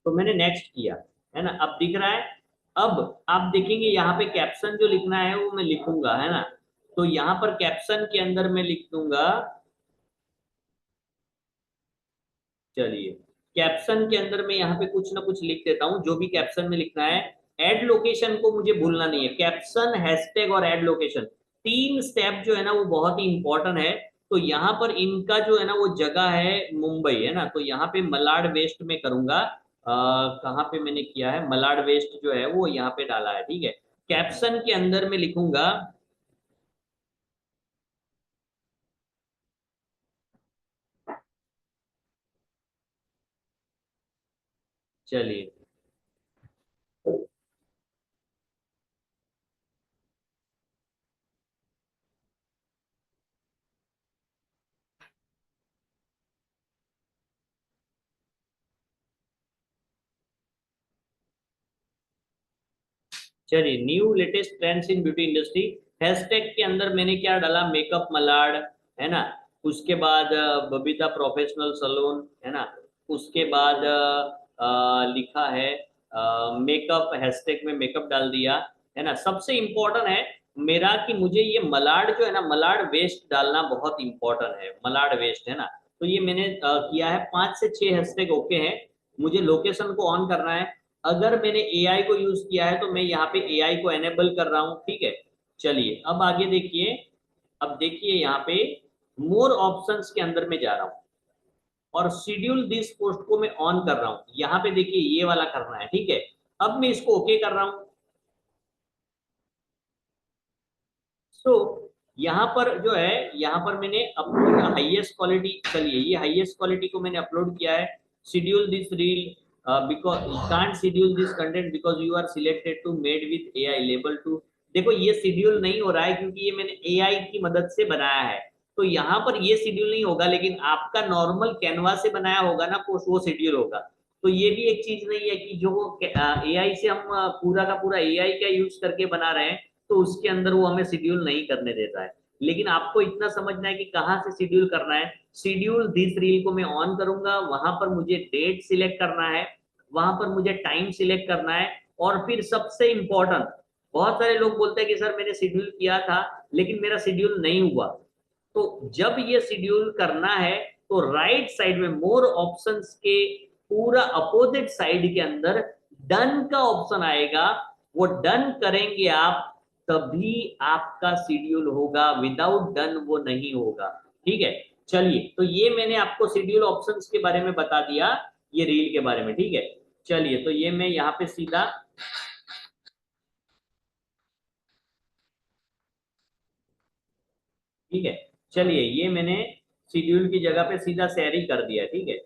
तो मैंने नेक्स्ट किया, है ना, अब दिख रहा है। अब आप देखेंगे यहाँ पे कैप्शन जो लिखना है वो मैं लिखूंगा, है ना। तो यहाँ पर कैप्शन के अंदर मैं लिख दूंगा, चलिए कैप्शन के अंदर मैं यहाँ पे कुछ ना कुछ लिख देता हूँ, जो भी कैप्शन में लिखना है। एड लोकेशन को मुझे भूलना नहीं है, कैप्शन, हैशटैग और एड लोकेशन, तीन स्टेप जो है ना वो बहुत ही इंपॉर्टेंट है। तो यहाँ पर इनका जो है ना वो जगह है मुंबई, है ना, तो यहाँ पे मलाड वेस्ट में करूंगा। कहाँ पे मैंने किया है, मलाड वेस्ट जो है वो यहाँ पे डाला है, ठीक है। कैप्शन के अंदर में लिखूंगा, चलिए चलिए new latest trends in beauty industry. Hashtag के अंदर मैंने क्या डाला, मेकअप मलाड, है ना। उसके बाद बबीता प्रोफेशनल सलून, है ना। उसके बाद लिखा है मेकअप, हैशटैग में मेकअप डाल दिया, है ना। सबसे इम्पोर्टेंट है मेरा कि मुझे ये मलाड जो है ना, मलाड वेस्ट डालना बहुत इंपॉर्टेंट है, मलाड वेस्ट, है ना। तो ये मैंने किया है, 5 से 6 हैशटैग ओके है। मुझे लोकेशन को ऑन करना है। अगर मैंने एआई को यूज किया है तो मैं यहाँ पे एआई को एनेबल कर रहा हूँ, ठीक है। चलिए अब आगे देखिए, अब देखिए यहाँ पे मोर ऑप्शंस के अंदर में जा रहा हूँ और शेड्यूल दिस पोस्ट को मैं ऑन कर रहा हूँ। यहाँ पे देखिए ये वाला करना है, ठीक है। अब मैं इसको ओके कर रहा हूँ। सो यहाँ पर जो है, यहाँ पर मैंने अपलोड हाईएस्ट क्वालिटी, चलिए ये हाईएस्ट क्वालिटी को मैंने अपलोड किया है। Schedule this reel because can't schedule this content because you are selected to made with AI label to. देखो ये शेड्यूल नहीं हो रहा है क्योंकि ये मैंने एआई की मदद से बनाया है। तो यहाँ पर ये शेड्यूल नहीं होगा, लेकिन आपका नॉर्मल कैनवा से बनाया होगा ना पोस्ट, वो शेड्यूल होगा। तो ये भी एक चीज नहीं है कि जो एआई से हम पूरा का पूरा एआई का यूज करके बना रहे हैं तो उसके अंदर वो हमें शेड्यूल नहीं करने देता है। लेकिन आपको इतना समझना है कि कहाँ से शेड्यूल करना है। शेड्यूल दिस रील को मैं ऑन करूंगा, वहां पर मुझे डेट सिलेक्ट करना है, वहां पर मुझे टाइम सिलेक्ट करना है। और फिर सबसे इंपॉर्टेंट, बहुत सारे लोग बोलते हैं कि सर मैंने शेड्यूल किया था लेकिन मेरा शेड्यूल नहीं हुआ। तो जब ये शेड्यूल करना है तो राइट साइड में मोर ऑप्शंस के पूरा अपोजिट साइड के अंदर डन का ऑप्शन आएगा। वो डन करेंगे आप, तभी आपका शेड्यूल होगा, विदाउट डन वो नहीं होगा, ठीक है। चलिए तो ये मैंने आपको शेड्यूल ऑप्शंस के बारे में बता दिया, ये रील के बारे में, ठीक है। चलिए तो ये मैं यहाँ पे सीधा, ठीक है, चलिए ये मैंने शेड्यूल की जगह पे सीधा शेयर ही कर दिया, ठीक है,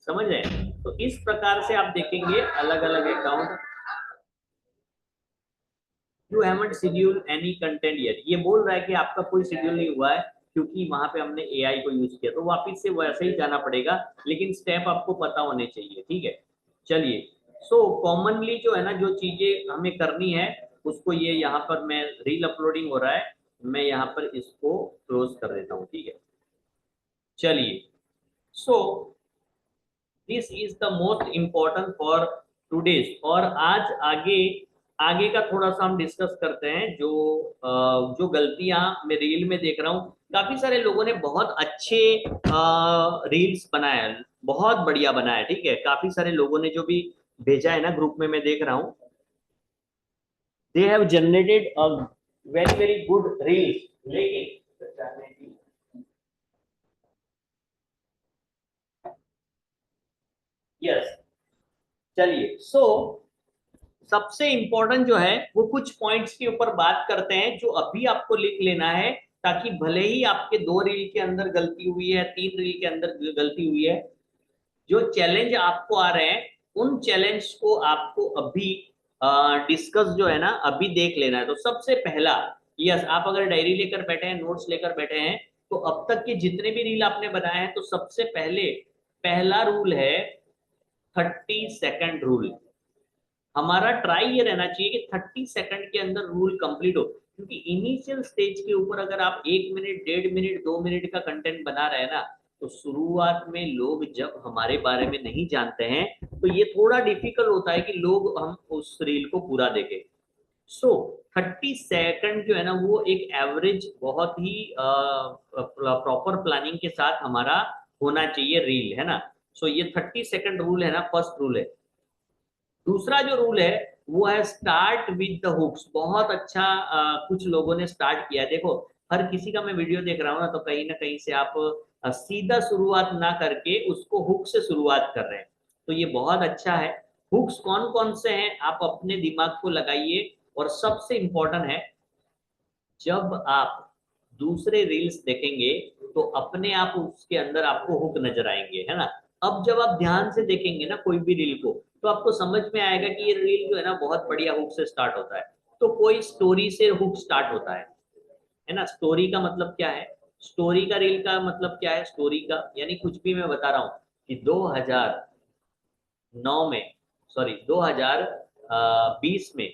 समझ रहे हैं। तो इस प्रकार से आप देखेंगे अलग अलग account. You haven't schedule any content yet, ये बोल रहा है कि आपका कोई शेड्यूल नहीं हुआ है क्योंकि वहां पे हमने एआई को यूज किया। तो वापिस से वैसे ही जाना पड़ेगा, लेकिन स्टेप आपको पता होने चाहिए, ठीक है। चलिए सो कॉमनली जो है ना जो चीजें हमें करनी है उसको, ये यहाँ पर मैं रील अपलोडिंग हो रहा है, मैं यहाँ पर इसको क्लोज कर देता हूँ, ठीक है। चलिए so this is the most important for today's. और आज आगे आगे का थोड़ा सा हम डिस्कस करते हैं। जो गलतियां मैं रील में देख रहा हूँ, काफी सारे लोगों ने बहुत अच्छे रील्स बनाए, बहुत बढ़िया बनाया, ठीक है। काफी सारे लोगों ने जो भी भेजा है ना ग्रुप में, मैं देख रहा हूँ, they have generated a very very good reels, लेकिन यस, चलिए सो सबसे इंपॉर्टेंट जो है वो कुछ पॉइंट्स के ऊपर बात करते हैं जो अभी आपको लिख लेना है, ताकि भले ही आपके 2 रील के अंदर गलती हुई है, 3 रील के अंदर गलती हुई है, जो चैलेंज आपको आ रहे हैं उन चैलेंज को आपको अभी डिस्कस जो है ना अभी देख लेना है। तो सबसे पहला, यस, आप अगर डायरी लेकर बैठे हैं, नोट्स लेकर बैठे हैं, तो अब तक के जितने भी रील आपने बनाए हैं, तो सबसे पहले पहला रूल है 30 सेकंड रूल। हमारा ट्राई ये रहना चाहिए कि 30 सेकंड के अंदर रूल कंप्लीट हो, क्योंकि इनिशियल स्टेज के ऊपर अगर आप 1 मिनट 1.5 मिनट 2 मिनट का कंटेंट बना रहे हैं ना, तो शुरुआत में लोग जब हमारे बारे में नहीं जानते हैं तो ये थोड़ा डिफिकल्ट होता है कि लोग हम उस रील को पूरा देखें। सो 30 सेकंड जो है ना वो एक एवरेज बहुत ही प्रॉपर प्लानिंग के साथ हमारा होना चाहिए रील, है ना। सो ये 30 सेकंड रूल है ना, फर्स्ट रूल है। दूसरा जो रूल है वो है स्टार्ट विद द हुक्स। बहुत अच्छा कुछ लोगों ने स्टार्ट किया है। देखो हर किसी का मैं वीडियो देख रहा हूँ ना, तो कहीं ना कहीं से आप सीधा शुरुआत ना करके उसको हुक से शुरुआत कर रहे हैं, तो ये बहुत अच्छा है। हुक्स कौन कौन से हैं आप अपने दिमाग को लगाइए। और सबसे इंपॉर्टेंट है, जब आप दूसरे रील्स देखेंगे तो अपने आप उसके अंदर आपको हुक नजर आएंगे, है ना। अब जब आप ध्यान से देखेंगे ना कोई भी रील को, तो आपको समझ में आएगा कि ये रील जो है ना बहुत बढ़िया हुक से स्टार्ट होता है। तो कोई स्टोरी से हुक स्टार्ट होता है ना। स्टोरी का मतलब क्या है, स्टोरी का रील का मतलब क्या है, स्टोरी का यानी कुछ भी मैं बता रहा हूँ कि 2009 में, सॉरी 2020 में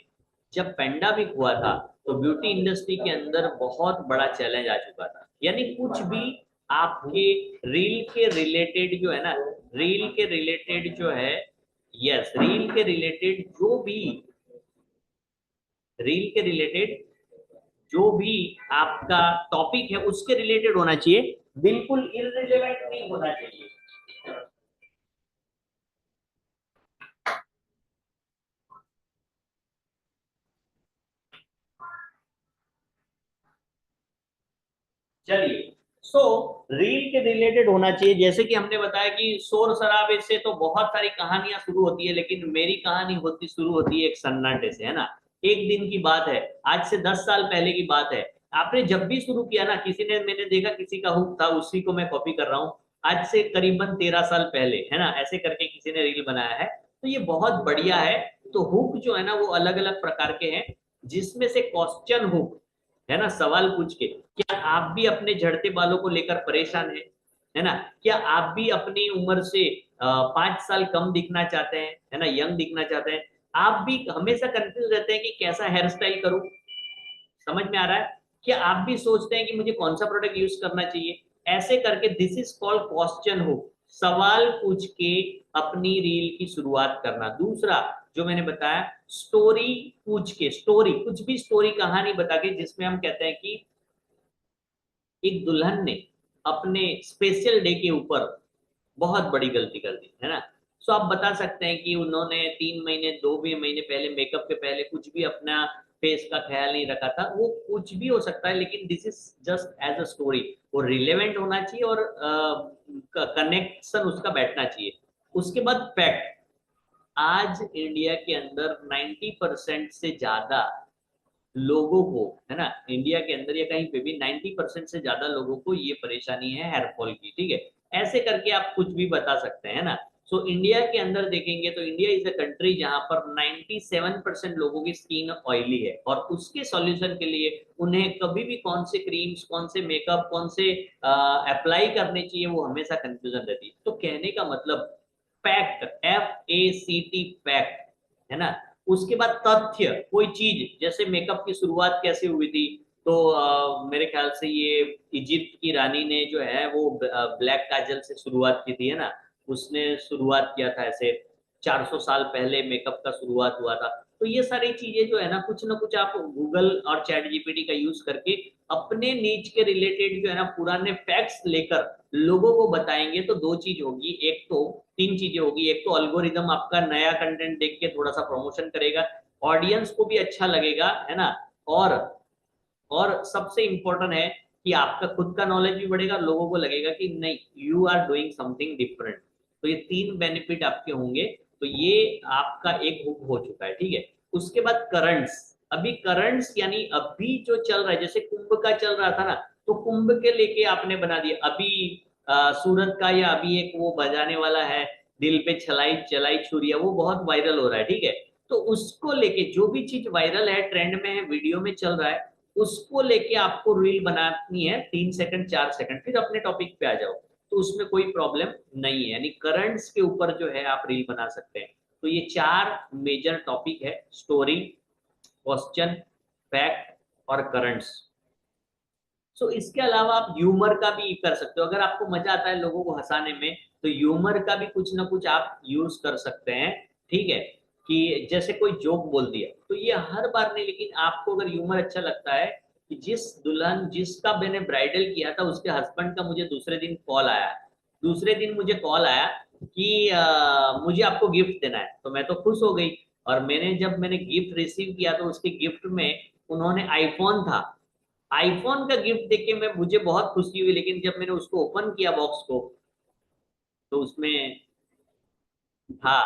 जब पेंडेमिक हुआ था, तो ब्यूटी इंडस्ट्री के अंदर बहुत बड़ा चैलेंज आ चुका था। यानी कुछ भी आपके रील के रिलेटेड जो है ना, रील के रिलेटेड जो है, यस रील के रिलेटेड जो भी, रील के रिलेटेड जो भी आपका टॉपिक है उसके रिलेटेड होना चाहिए, बिल्कुल इररिलेवेंट नहीं होना चाहिए। चलिए, सो रील के रिलेटेड होना चाहिए। जैसे कि हमने बताया कि शोर शराबे से तो बहुत सारी कहानियां शुरू होती है, लेकिन मेरी कहानी शुरू होती है एक सन्नाटे से, है ना। एक दिन की बात है, आज से 10 साल पहले की बात है। आपने जब भी शुरू किया ना, किसी ने, मैंने देखा किसी का हुक था, उसी को मैं कॉपी कर रहा हूँ। आज से करीबन 13 साल पहले, है ना, ऐसे करके किसी ने रील बनाया है, तो ये बहुत बढ़िया है। तो हुक जो है ना वो अलग अलग प्रकार के हैं, जिसमें से क्वेश्चन हुक, है ना, सवाल पूछ के, क्या आप भी अपने झड़ते बालों को लेकर परेशान है ना। क्या आप भी अपनी उम्र से 5 साल कम दिखना चाहते हैं, है ना, यंग दिखना चाहते हैं। आप भी हमेशा कंफ्यूज रहते हैं कि कैसा हेयर स्टाइल करूं, समझ में आ रहा है। क्या आप भी सोचते हैं कि मुझे कौन सा प्रोडक्ट यूज करना चाहिए। ऐसे करके दिस इज कॉल्ड क्वेश्चन हो, सवाल पूछ के अपनी रील की शुरुआत करना। दूसरा जो मैंने बताया, स्टोरी पूछ के, स्टोरी कुछ भी स्टोरी कहानी बता के, जिसमें हम कहते हैं कि एक दुल्हन ने अपने स्पेशल डे के ऊपर बहुत बड़ी गलती कर दी, है ना। सो आप बता सकते हैं कि उन्होंने 3 महीने 2 भी महीने पहले मेकअप के पहले कुछ भी अपना फेस का ख्याल नहीं रखा था। वो कुछ भी हो सकता है, लेकिन this is just as a story. वो रिलेवेंट होना चाहिए और कनेक्शन उसका बैठना चाहिए। उसके बाद फैक्ट, आज इंडिया के अंदर 90% से ज्यादा लोगों को, है ना, इंडिया के अंदर या कहीं पे भी 90% से ज्यादा लोगों को ये परेशानी है हेयरफॉल की, ठीक है। ऐसे करके आप कुछ भी बता सकते हैं ना। सो इंडिया के अंदर देखेंगे तो इंडिया इज अ कंट्री जहां पर 97% लोगों की स्किन ऑयली है, और उसके सॉल्यूशन के लिए उन्हें कभी भी कौन से क्रीम्स, कौन से मेकअप, कौन से अप्लाई करने चाहिए, वो हमेशा कंफ्यूजन रहती है। तो कहने का मतलब फैक्ट, FACT, फैक्ट, है ना। उसके बाद तथ्य, कोई चीज, जैसे मेकअप की शुरुआत कैसे हुई थी, तो मेरे ख्याल से ये इजिप्ट की रानी ने जो है वो ब्लैक काजल से शुरुआत की थी, है ना। उसने शुरुआत किया था ऐसे, 400 साल पहले मेकअप का शुरुआत हुआ था। तो ये सारी चीजें जो है ना कुछ आप गूगल और चैट जीपीटी का यूज करके अपने नीच के रिलेटेड जो है ना पुराने फैक्ट्स लेकर लोगों को बताएंगे, तो दो चीज होगी, एक तो, तीन चीजें होगी। एक तो अल्गोरिदम आपका नया कंटेंट देख के थोड़ा सा प्रमोशन करेगा, ऑडियंस को भी अच्छा लगेगा, है ना। और सबसे इंपॉर्टेंट है कि आपका खुद का नॉलेज भी बढ़ेगा, लोगों को लगेगा कि नहीं, you are doing something different. तो ये तीन बेनिफिट आपके होंगे। तो ये आपका एक हुक हो चुका है, ठीक है। उसके बाद करंट्स, अभी करंट्स यानी अभी जो चल रहा है, जैसे कुंभ का चल रहा था ना, तो कुंभ के लेके आपने बना दिया। अभी सूरत का, या अभी एक वो बजाने वाला है, दिल पे चलाई चलाई छुरिया, वो बहुत वायरल हो रहा है, ठीक है। तो उसको लेके जो भी चीज वायरल है, ट्रेंड में है, वीडियो में चल रहा है, उसको लेके आपको रील बनानी है 3 सेकंड 4 सेकंड, फिर अपने टॉपिक पे आ जाओ, तो उसमें कोई प्रॉब्लम नहीं है। यानी करंट्स के ऊपर जो है आप रील बना सकते हैं। तो ये 4 मेजर टॉपिक है, स्टोरी, क्वेश्चन, फैक्ट और करंट्स। सो इसके अलावा आप ह्यूमर का भी कर सकते हो, अगर आपको मजा आता है लोगों को हंसाने में तो ह्यूमर का भी कुछ ना कुछ आप यूज कर सकते हैं। ठीक है, कि जैसे कोई जोक बोल दिया तो ये हर बार नहीं, लेकिन आपको अगर ह्यूमर अच्छा लगता है कि जिसका मैंने ब्राइडल किया था उसके हस्बैंड का मुझे दूसरे दिन कॉल आया, कि मुझे आपको गिफ्ट देना है, तो मैं तो खुश हो गई। और जब मैंने गिफ्ट रिसीव किया तो उसके गिफ्ट में उन्होंने आईफोन था। आईफोन का गिफ्ट देख के मैं मुझे बहुत खुशी हुई, लेकिन जब मैंने उसको ओपन किया बॉक्स को तो उसमें था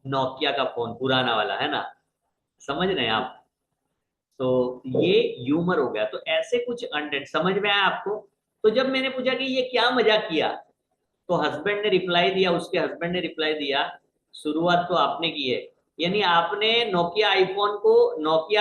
नोकिया का फोन, पुराना वाला, है ना, समझ रहे हैं आप। तो ये ह्यूमर हो गया। तो ऐसे कुछ कंटेंट समझ में आया आपको। तो जब मैंने पूछा कि ये क्या मजाक किया, तो उसके हस्बैंड ने रिप्लाई दिया, शुरुआत तो आपने की है, यानी आपने नोकिया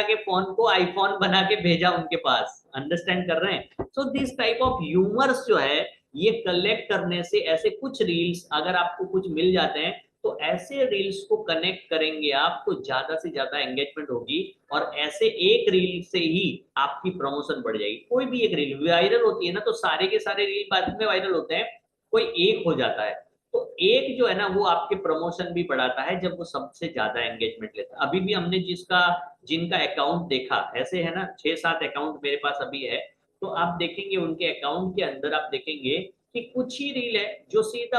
के फोन को आईफोन बना के भेजा उनके पास। अंडरस्टैंड कर रहे हैं। So this type of humours जो है ये कलेक्ट करने से, ऐसे कुछ रील्स अगर आपको कुछ मिल जाते हैं तो ऐसे रील्स को कनेक्ट करेंगे आप तो ज्यादा से ज्यादा एंगेजमेंट होगी, और ऐसे एक रील से ही आपकी प्रमोशन बढ़ जाएगी। कोई भी एक रील वायरल होती है ना, तो सारे के सारे रील बाद में वायरल होते हैं, कोई एक हो जाता है, तो एक जो है ना वो आपके प्रमोशन भी बढ़ाता है जब वो सबसे ज्यादा एंगेजमेंट लेता है। अभी भी हमने जिनका अकाउंट देखा, ऐसे है ना 6-7 अकाउंट मेरे पास अभी है, तो आप देखेंगे उनके अकाउंट के अंदर आप देखेंगे कि कुछ ही रील है जो सीधा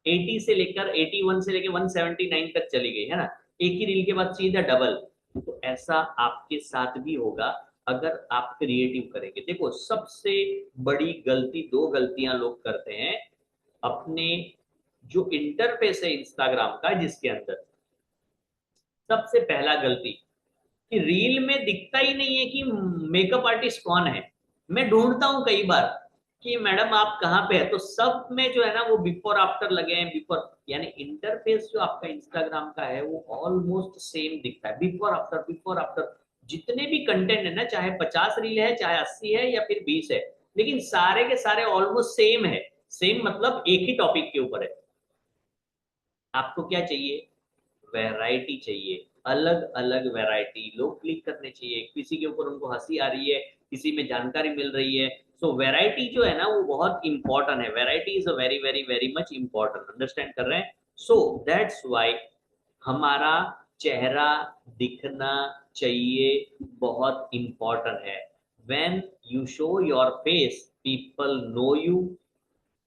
80 से लेकर 81 से लेकर 179 तक चली गई, है ना, एक ही रील के बाद सीधा डबल। तो ऐसा आपके साथ भी होगा अगर आप क्रिएटिव करेंगे। देखो सबसे बड़ी गलती, 2 गलतियां लोग करते हैं अपने जो इंटरफेस है इंस्टाग्राम का, जिसके अंदर सबसे पहला गलती कि रील में दिखता ही नहीं है कि मेकअप आर्टिस्ट कौन है। मैं ढूंढता हूं कई बार कि मैडम आप कहाँ पे है, तो सब में जो है ना वो बिफोर आफ्टर लगे हैं। बिफोर यानी इंटरफेस जो आपका इंस्टाग्राम का है वो ऑलमोस्ट सेम दिखता है, बिफोर आफ्टर जितने भी कंटेंट है ना, चाहे 50 रील है, चाहे 80 है या फिर 20 है, लेकिन सारे के सारे ऑलमोस्ट सेम है। सेम मतलब एक ही टॉपिक के ऊपर है। आपको क्या चाहिए? वैरायटी चाहिए, अलग अलग वैरायटी। लोग क्लिक करने चाहिए, किसी के ऊपर उनको हंसी आ रही है, किसी में जानकारी मिल रही है। सो वैरायटी जो है ना वो बहुत इंपॉर्टेंट है। Variety is a very very very much important. Understand कर रहे हैं। सो दैट्स वाई हमारा चेहरा दिखना चाहिए, बहुत इंपॉर्टेंट है। When you show your face, people know you,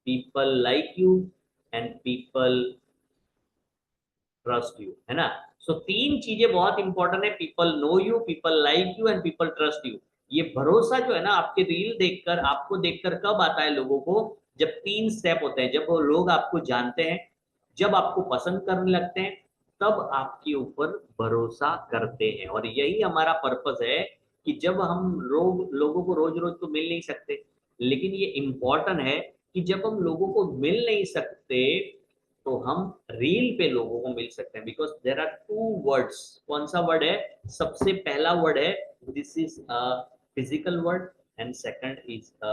people like you and people trust you, है ना। सो 3 चीजें बहुत इंपॉर्टेंट है, people know you, people like you and people trust you. ये भरोसा जो है ना आपके रील देखकर, आपको देखकर कब आता है लोगों को? जब 3 स्टेप होते हैं, जब वो लोग आपको जानते हैं, जब आपको पसंद करने लगते हैं, तब आपके ऊपर भरोसा करते हैं। और यही हमारा पर्पस है कि जब हम लोगों को रोज रोज तो मिल नहीं सकते, लेकिन ये इंपॉर्टेंट है कि जब हम लोगों को मिल नहीं सकते तो हम रील पे लोगों को मिल सकते हैं। Because there are 2 words. कौन सा वर्ड है? सबसे पहला वर्ड है this is a physical word and second is a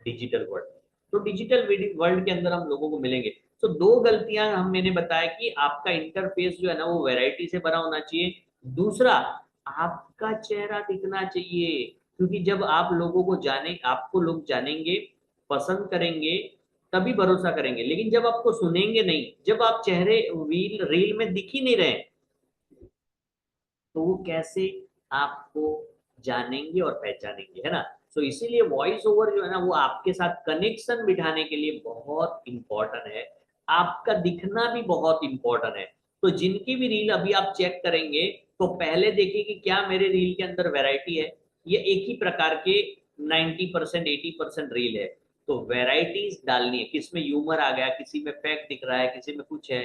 digital word. तो डिजिटल वर्ल्ड के अंदर हम लोगों को मिलेंगे। तो 2 गलतियां मैंने बताया कि आपका इंटरफेस जो है ना वो वैरायटी से भरा होना चाहिए। दूसरा, आपका चेहरा दिखना चाहिए, क्योंकि जब आप लोगों को आपको लोग जानेंगे, पसंद करेंगे, तभी भरोसा करेंगे। लेकिन जब आपको सुनेंगे नहीं, जब आप चेहरे रील में दिख ही नहीं रहे, तो वो कैसे आपको जानेंगे और पहचानेंगे, है ना। तो इसीलिए वॉइस ओवर जो है ना वो आपके साथ कनेक्शन बिठाने के लिए बहुत इंपॉर्टेंट है। आपका दिखना भी बहुत इंपॉर्टेंट है। तो जिनकी भी रील अभी आप चेक करेंगे तो पहले देखिए कि क्या मेरे रील के अंदर वैरायटी है, ये एक ही प्रकार के 90% 80% रील है। तो वेराइटीज डालनी है, किसमें ह्यूमर आ गया, किसी में फैक्ट दिख रहा है, किसी में कुछ है।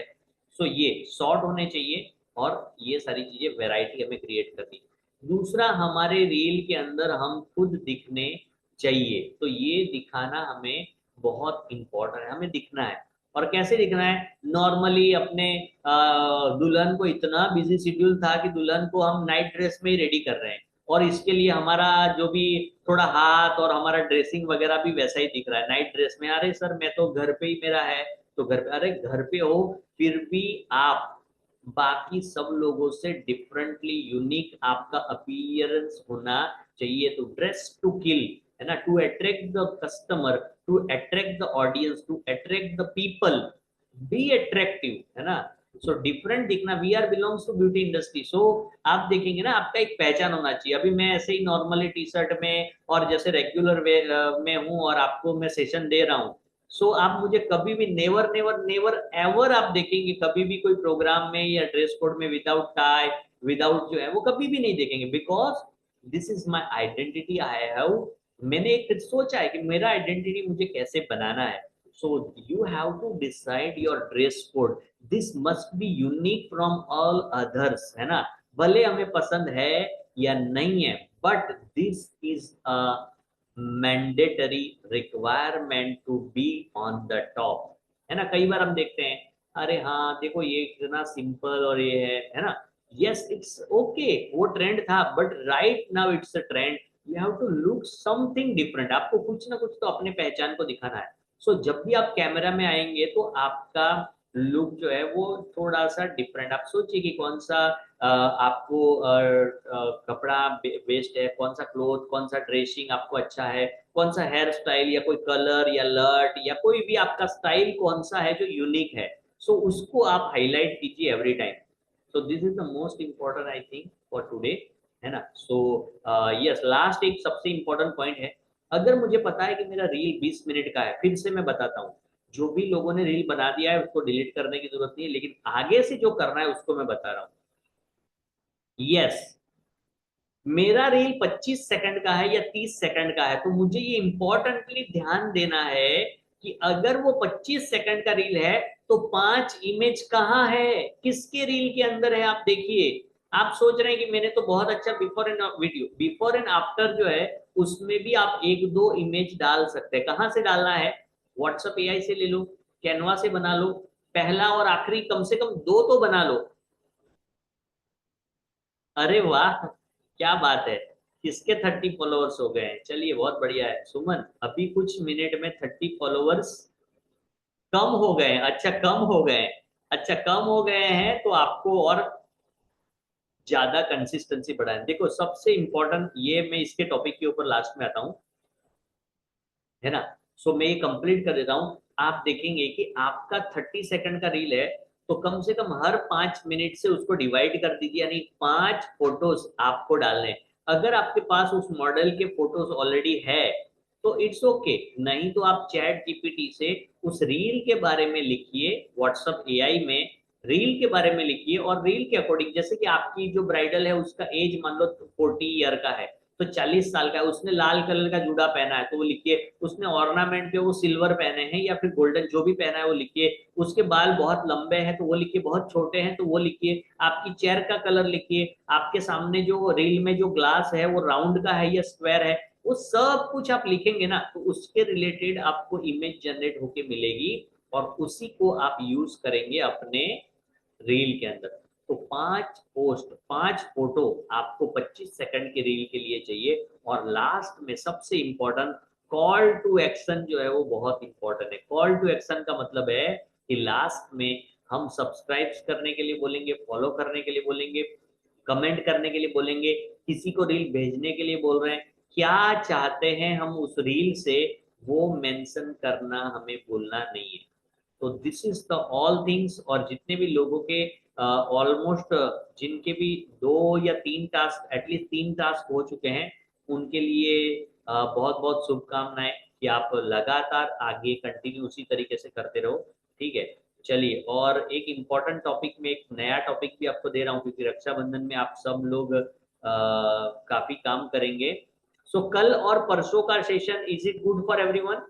सो ये शॉर्ट होने चाहिए और ये सारी चीजें वैरायटी हमें क्रिएट करनी। दूसरा, हमारे रील के अंदर हम खुद दिखने चाहिए। तो ये दिखाना हमें बहुत इंपॉर्टेंट है, हमें दिखना है। और कैसे दिखना है? नॉर्मली अपने दुल्हन को, इतना बिजी शेड्यूल था कि दुल्हन को हम नाइट ड्रेस में ही रेडी कर रहे हैं, और इसके लिए हमारा जो भी थोड़ा हाथ और हमारा ड्रेसिंग वगैरह भी वैसा ही दिख रहा है नाइट ड्रेस में। अरे सर मैं तो घर पे ही मेरा है, तो घर पे, अरे घर पे हो फिर भी आप बाकी सब लोगों से डिफरेंटली यूनिक आपका अपीयरेंस होना चाहिए। तो ड्रेस टू किल, है ना, to attract the customer, to attract the audience, to attract the people, be attractive, है ना। सो डिफरेंट दिखना, we are belongs to beauty industry. So आप देखेंगे ना, आपका एक पहचान होना चाहिए। अभी मैं ऐसे ही नॉर्मली टी शर्ट में और जैसे रेगुलर वे में हूँ और आपको मैं सेशन दे रहा हूँ, सो आप मुझे कभी भी नेवर नेवर नेवर एवर आप देखेंगे कभी भी कोई प्रोग्राम में या ड्रेस कोड में विदाउट टाई, विदाउट जो है वो कभी भी नहीं देखेंगे, because this is my identity. I have, मैंने एक सोचा है कि मेरा आइडेंटिटी मुझे कैसे बनाना है। So you have to decide your dress code, this must be unique from all others, है ना। भले हमें पसंद है या नहीं है, but this is a mandatory requirement to be on the top, है ना। कई बार हम देखते हैं, अरे हाँ देखो ये इतना सिंपल और ये है ना। यस इट्स ओके, वो ट्रेंड था, but right now it's a trend, you have to look something different, आपको कुछ ना कुछ तो अपने पहचान को दिखाना है। सो जब भी आप कैमरा में आएंगे तो आपका लुक जो है वो थोड़ा सा डिफरेंट, आप सोचिए कि कौन सा आपको कपड़ा बेस्ड है, कौन सा क्लोथ, कौन सा ड्रेसिंग आपको अच्छा है, कौन सा हेयर स्टाइल या कोई कलर या लर्ट या कोई भी आपका स्टाइल कौन सा है जो यूनिक है। सो उसको आप हाईलाइट कीजिए every time. So this is the most important I think for today, है ना। सो यस, लास्ट एक सबसे इंपॉर्टेंट पॉइंट है। अगर मुझे पता है कि मेरा रील 20 मिनट का है, फिर से मैं बताता हूँ, जो भी लोगों ने रील बना दिया है उसको डिलीट करने की जरूरत नहीं है, लेकिन आगे से जो करना है उसको मैं बता रहा हूँ। यस, मेरा रील 25 सेकंड का है या 30 सेकंड का है, तो मुझे ये इंपॉर्टेंटली ध्यान देना है कि अगर वो 25 सेकंड का रील है तो 5 इमेज कहाँ है, किसके रील के अंदर है, आप देखिए। आप सोच रहे हैं कि मैंने तो बहुत अच्छा before and video, before and after जो है उसमें भी आप 1-2 इमेज डाल सकते हैं। कहाँ से डालना है, व्हाट्सएप एआई से ले लो, कैनवा से बना लो, पहला और आखिरी कम से कम 2 तो बना लो। अरे वाह, क्या बात है, किसके 30 फॉलोअर्स हो गए हैं, चलिए बहुत बढ़िया है। सुमन, अभी कुछ मिनट में 30 फॉलोअर्स कम हो गए हैं। अच्छा कम हो गए हैं, अच्छा कम हो गए हैं, तो आपको और ज्यादा कंसिस्टेंसी बढ़ाएं। देखो सबसे इंपॉर्टेंट ये, मैं इसके टॉपिक के ऊपर लास्ट में आता हूं, है ना। सो मैं ये कंप्लीट कर देता हूं। आप देखेंगे कि आपका 30 सेकंड का रील है, तो कम से कम हर 5 मिनट से उसको डिवाइड कर दीजिए, यानी 5 फोटोज आपको डालने हैं। अगर आपके पास उस मॉडल के फोटोज ऑलरेडी है तो इट्स ओके, नहीं तो आप चैट जीपीटी से उस रील के बारे में लिखिए, व्हाट्सएप एआई में रील के बारे में लिखिए, और रील के अकॉर्डिंग, जैसे कि आपकी जो ब्राइडल है उसका एज मान लो 40 ईयर का है, तो 40 साल का है, उसने लाल कलर का जूड़ा पहना है तो वो लिखिए, उसने ऑर्नामेंट पे वो सिल्वर पहने हैं या फिर गोल्डन, जो भी पहना है वो लिखिए, उसके बाल बहुत लंबे हैं तो वो लिखिए, बहुत छोटे हैं तो वो लिखिए, आपकी चेयर का कलर लिखिए, आपके सामने जो रील में जो ग्लास है वो राउंड का है या स्क्वायर है, वो सब कुछ आप लिखेंगे ना, तो उसके रिलेटेड आपको इमेज जनरेट होके मिलेगी और उसी को आप यूज करेंगे अपने रील के अंदर। तो 5 पोस्ट, 5 फोटो आपको 25 सेकंड के रील के लिए चाहिए। और लास्ट में सबसे इंपॉर्टेंट कॉल टू एक्शन जो है वो बहुत इंपॉर्टेंट है। कॉल टू एक्शन का मतलब है कि लास्ट में हम सब्सक्राइब करने के लिए बोलेंगे, फॉलो करने के लिए बोलेंगे, कमेंट करने के लिए बोलेंगे, किसी को रील भेजने के लिए बोल रहे हैं, क्या चाहते हैं हम उस रील से वो मेंशन करना हमें भूलना नहीं है। तो this is the all things. और जितने भी लोगों के ऑलमोस्ट जिनके भी 2 या 3 टास्क, एटलीस्ट 3 टास्क हो चुके हैं, उनके लिए बहुत बहुत शुभकामनाएं कि आप लगातार आगे कंटिन्यू उसी तरीके से करते रहो, ठीक है। चलिए, और एक इम्पॉर्टेंट टॉपिक में एक नया टॉपिक भी आपको दे रहा हूँ, क्योंकि रक्षाबंधन में आप सब लोग काफी काम करेंगे। सो कल और परसों का session, is it good for everyone?